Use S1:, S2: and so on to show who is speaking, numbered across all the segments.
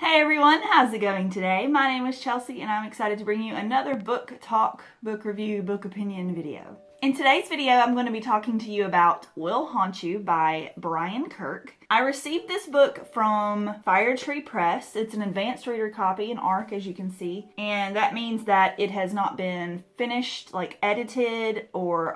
S1: Hey everyone, how's it going today? My name is Chelsea and I'm excited to bring you another book talk, book review, book opinion video. In today's video, I'm going to be talking to you about Will Haunt You by Brian Kirk. I received this book from Fire Tree Press. It's an advanced reader copy, an ARC as you can see, and that means that it has not been finished, like edited, or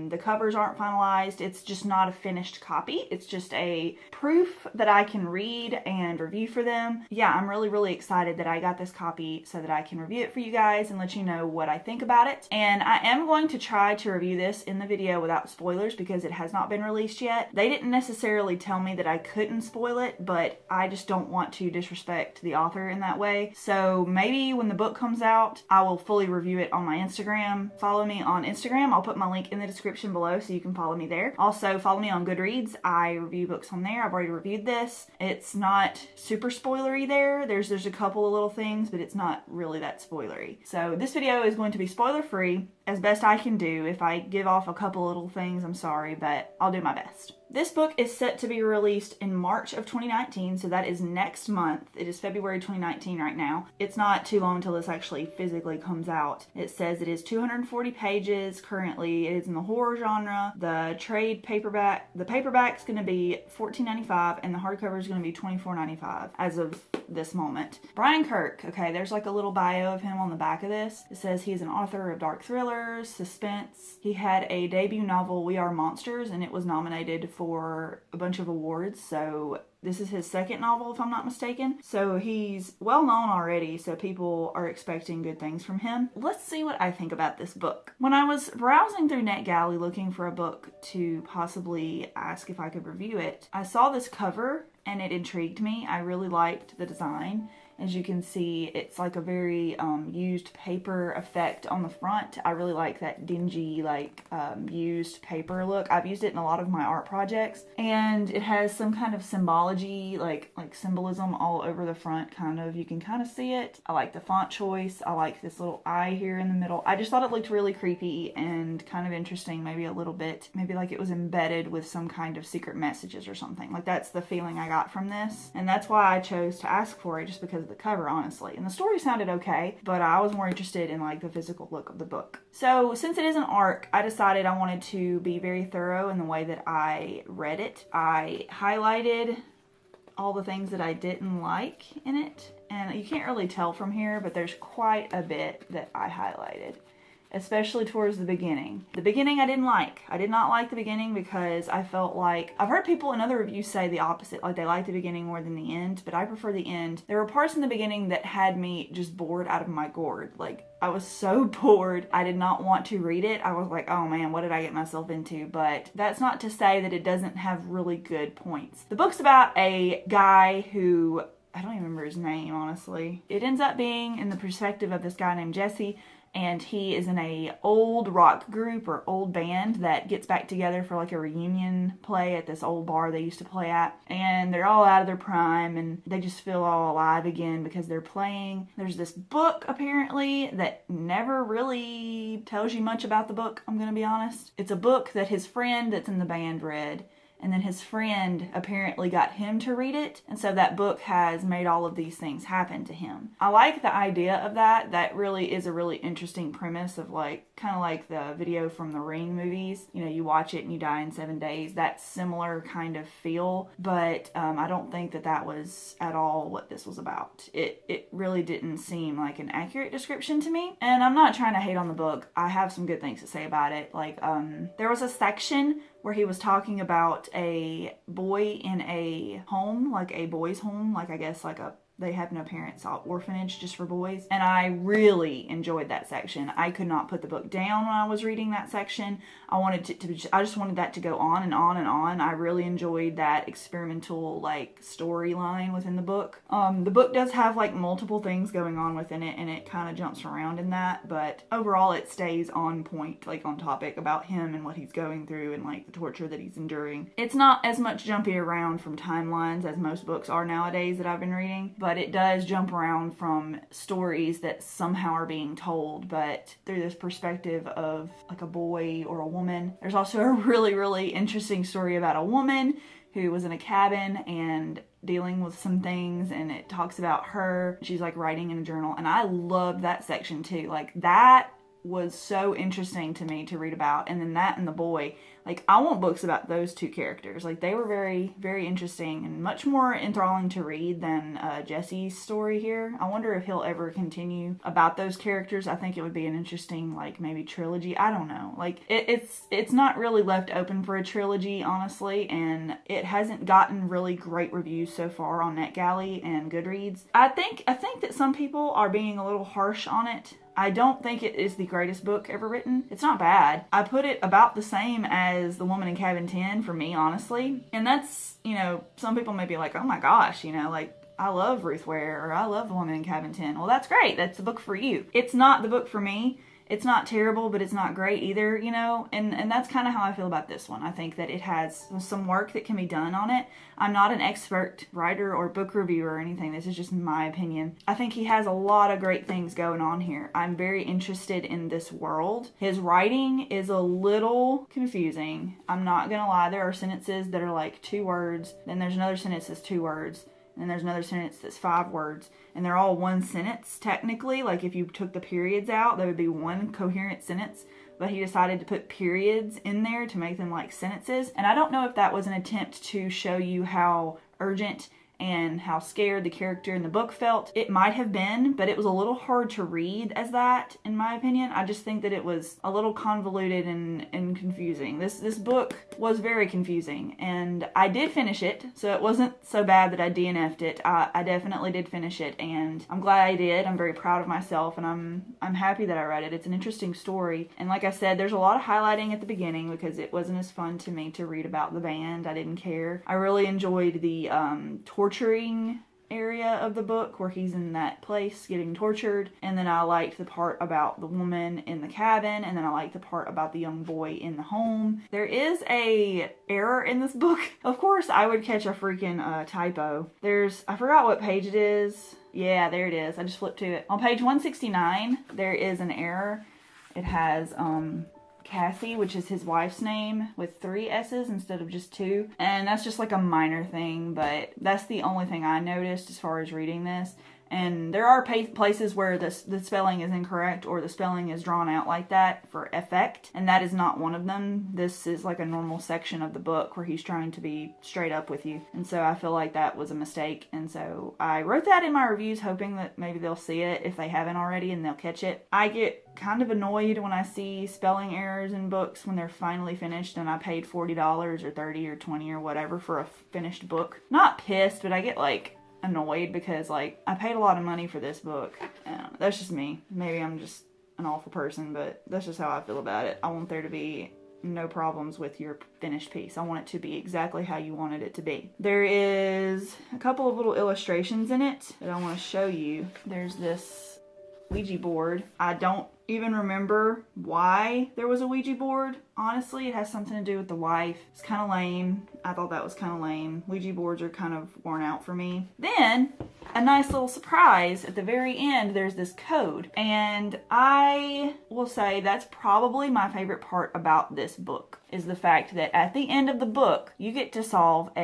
S1: the covers aren't finalized. It's just not a finished copy. It's just a proof that I can read and review for them. Yeah, I'm really excited that I got this copy so that I can review it for you guys and let you know what I think about it. And I am going to try to review this in the video without spoilers because it has not been released yet. They didn't necessarily tell me that I couldn't spoil it, but I just don't want to disrespect the author in that way. So maybe when the book comes out, I will fully review it on my Instagram. Follow me on Instagram. I'll put my link in the description below so you can follow me there. Also, follow me on Goodreads. I review books on there. I've already reviewed this. It's not super spoilery there. There's a couple of little things, but it's not really that spoilery. So this video is going to be spoiler free as best I can do. If I give off a couple little things, I'm sorry, but I'll do my best. This book is set to be released in March of 2019, so that is next month. It is February 2019 right now. It's not too long until this actually physically comes out. It says it is 240 pages currently. It is in the horror genre. The trade paperback, the paperback's going to be $14.95 and the hardcover is going to be $24.95 as of this moment. Brian Kirk, okay, there's like a little bio of him on the back of this. It says he's an author of dark thrillers, suspense. He had a debut novel, We Are Monsters, and it was nominated for a bunch of awards. So this is his second novel, if I'm not mistaken. So he's well known already, so people are expecting good things from him. Let's see what I think about this book. When I was browsing through NetGalley looking for a book to possibly ask if I could review it, I saw this cover and it intrigued me. I really liked the design. As you can see, it's like a very used paper effect on the front. I really like that dingy, like used paper look. I've used it in a lot of my art projects. And it has some kind of symbology, like symbolism all over the front, kind of. You can kind of see it. I like the font choice. I like this little eye here in the middle. I just thought it looked really creepy and kind of interesting, maybe a little bit. Maybe like it was embedded with some kind of secret messages or something. Like that's the feeling I got from this. And that's why I chose to ask for it, just because of the cover, honestly. And the story sounded okay, but I was more interested in like the physical look of the book. So since it is an ARC, I decided I wanted to be very thorough in the way that I read it. I highlighted all the things that I didn't like in it, and you can't really tell from here, but there's quite a bit that I highlighted, especially towards the beginning. The beginning I didn't like. I did not like the beginning because I felt like, I've heard people in other reviews say the opposite, like they like the beginning more than the end, but I prefer the end. There were parts in the beginning that had me just bored out of my gourd. Like, I was so bored, I did not want to read it. I was like, oh man, what did I get myself into? But that's not to say that it doesn't have really good points. The book's about a guy who, I don't even remember his name, honestly. It ends up being in the perspective of this guy named Jesse, and he is in a old rock group or old band that gets back together for like a reunion play at this old bar they used to play at. And they're all out of their prime and they just feel all alive again because they're playing. There's this book apparently that never really tells you much about the book, I'm gonna be honest. It's a book that his friend that's in the band read. And then his friend apparently got him to read it. And so that book has made all of these things happen to him. I like the idea of that. That really is a really interesting premise of like, kind of like the video from the Ring movies. You know, you watch it and you die in 7 days. That similar kind of feel. But I don't think that that was at all what this was about. It really didn't seem like an accurate description to me. And I'm not trying to hate on the book. I have some good things to say about it. Like, there was a section where he was talking about a boy in a home, like a boys' home, like I guess like they have no parents, orphanage just for boys. And I really enjoyed that section. I could not put the book down when I was reading that section. I just wanted that to go on and on and on. I really enjoyed that experimental like storyline within the book. The book does have like multiple things going on within it and it kind of jumps around in that, but overall it stays on point, like on topic about him and what he's going through and like the torture that he's enduring. It's not as much jumpy around from timelines as most books are nowadays that I've been reading, but it does jump around from stories that somehow are being told, but through this perspective of like a boy or a woman. There's also a really interesting story about a woman who was in a cabin and dealing with some things, and it talks about her. She's like writing in a journal, and I loved that section too. Like, that was so interesting to me to read about. And then that and the boy, like, I want books about those two characters. Like, they were very, very interesting and much more enthralling to read than Jesse's story here. I wonder if he'll ever continue about those characters. I think it would be an interesting, like, maybe trilogy. I don't know. Like, it's not really left open for a trilogy, honestly, and it hasn't gotten really great reviews so far on NetGalley and Goodreads. I think that some people are being a little harsh on it. I don't think it is the greatest book ever written. It's not bad. I put it about the same as The Woman in Cabin 10 for me, honestly. And that's, you know, some people may be like, oh my gosh, you know, like, I love Ruth Ware, or I love The Woman in Cabin 10. Well, that's great. That's the book for you. It's not the book for me. It's not terrible, but it's not great either, you know, and that's kind of how I feel about this one. I think that it has some work that can be done on it. I'm not an expert writer or book reviewer or anything. This is just my opinion. I think he has a lot of great things going on here. I'm very interested in this world. His writing is a little confusing. I'm not gonna lie. There are sentences that are like 2 words, then there's another sentence that's 2 words, and there's another sentence that's 5 words, and they're all one sentence technically. Like, if you took the periods out, there would be one coherent sentence, but he decided to put periods in there to make them like sentences. And I don't know if that was an attempt to show you how urgent and how scared the character in the book felt. It might have been, but it was a little hard to read as that, in my opinion. I just think that it was a little convoluted and confusing. This book was very confusing, and I did finish it, so it wasn't so bad that I DNF'd it. I definitely did finish it, and I'm glad I did. I'm very proud of myself, and I'm happy that I read it. It's an interesting story, and like I said, there's a lot of highlighting at the beginning because it wasn't as fun to me to read about the band. I didn't care. I really enjoyed the torturing area of the book where he's in that place getting tortured, and then I liked the part about the woman in the cabin, and then I liked the part about the young boy in the home. There is a error in this book. Of course I would catch a freaking typo. I forgot what page it is. Yeah, there it is. I just flipped to it. On page 169 there is an error. It has Cassie, which is his wife's name, with 3 S's instead of just 2. And that's just like a minor thing, but that's the only thing I noticed as far as reading this. And there are places where the spelling is incorrect or the spelling is drawn out like that for effect, and that is not one of them. This is like a normal section of the book where he's trying to be straight up with you. And so I feel like that was a mistake, and so I wrote that in my reviews hoping that maybe they'll see it if they haven't already and they'll catch it. I get kind of annoyed when I see spelling errors in books when they're finally finished and I paid $40 or $30 or $20 or whatever for a finished book. Not pissed, but I get like annoyed because like I paid a lot of money for this book. That's just me. Maybe I'm just an awful person, but that's just how I feel about it. I want there to be no problems with your finished piece. I want it to be exactly how you wanted it to be. There is a couple of little illustrations in it that I want to show you. There's this Ouija board. I don't even remember why there was a Ouija board. Honestly, it has something to do with the wife. It's kind of lame. I thought that was kind of lame. Ouija boards are kind of worn out for me. Then, a nice little surprise. At the very end, there's this code. And I will say that's probably my favorite part about this book, is the fact that at the end of the book, you get to decipher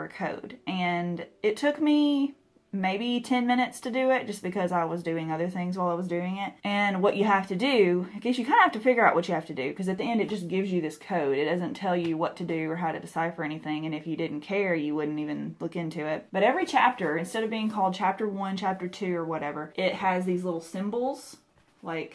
S1: a code. And it took me maybe 10 minutes to do it just because I was doing other things while I was doing it. And what you have to do, I guess you kind of have to figure out what you have to do, because at the end it just gives you this code. It doesn't tell you what to do or how to decipher anything, and if you didn't care you wouldn't even look into it. But every chapter, instead of being called chapter 1, chapter 2 or whatever, it has these little symbols, like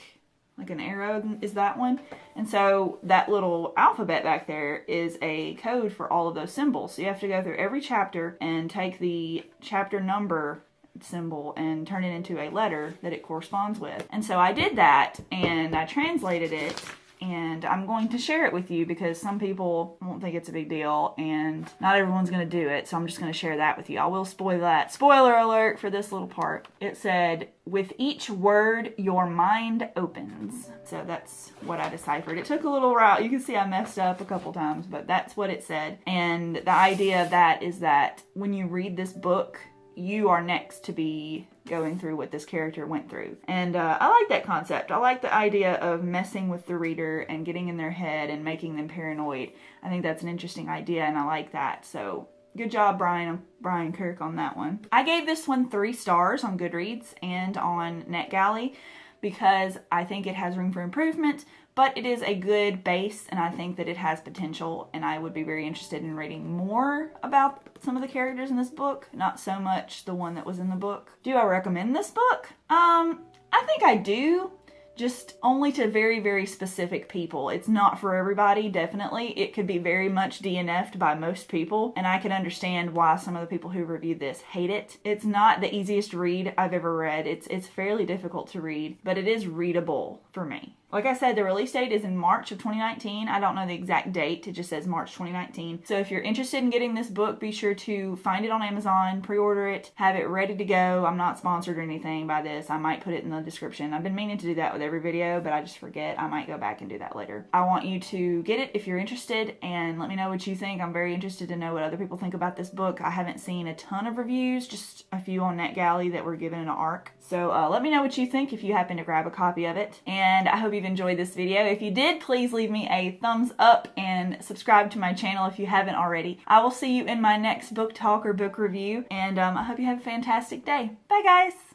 S1: an arrow is that one. And so that little alphabet back there is a code for all of those symbols. So you have to go through every chapter and take the chapter number symbol and turn it into a letter that it corresponds with. And so I did that and I translated it, and I'm going to share it with you because some people won't think it's a big deal and not everyone's going to do it. So I'm just going to share that with you. I will spoil that. Spoiler alert for this little part. It said, "With each word, your mind opens." So that's what I deciphered. It took a little while. You can see I messed up a couple times, but that's what it said. And the idea of that is that when you read this book, you are next to be going through what this character went through. And I like that concept. I like the idea of messing with the reader and getting in their head and making them paranoid. I think that's an interesting idea and I like that. So good job, Brian Kirk, on that one. I gave this one 3 stars on Goodreads and on NetGalley because I think it has room for improvement, but it is a good base, and I think that it has potential, and I would be very interested in reading more about some of the characters in this book, not so much the one that was in the book. Do I recommend this book? I think I do. Just only to very, very specific people. It's not for everybody, definitely. It could be very much DNF'd by most people, and I can understand why some of the people who reviewed this hate it. It's not the easiest read I've ever read. It's fairly difficult to read, but it is readable for me. Like I said, the release date is in March of 2019. I don't know the exact date. It just says March 2019. So if you're interested in getting this book, be sure to find it on Amazon, pre-order it, have it ready to go. I'm not sponsored or anything by this. I might put it in the description. I've been meaning to do that with every video, but I just forget. I might go back and do that later. I want you to get it if you're interested, and let me know what you think. I'm very interested to know what other people think about this book. I haven't seen a ton of reviews, just a few on NetGalley that were given an ARC. So let me know what you think if you happen to grab a copy of it. And I hope you've enjoyed this video. If you did, please leave me a thumbs up and subscribe to my channel if you haven't already. I will see you in my next book talk or book review, and I hope you have a fantastic day. Bye, guys!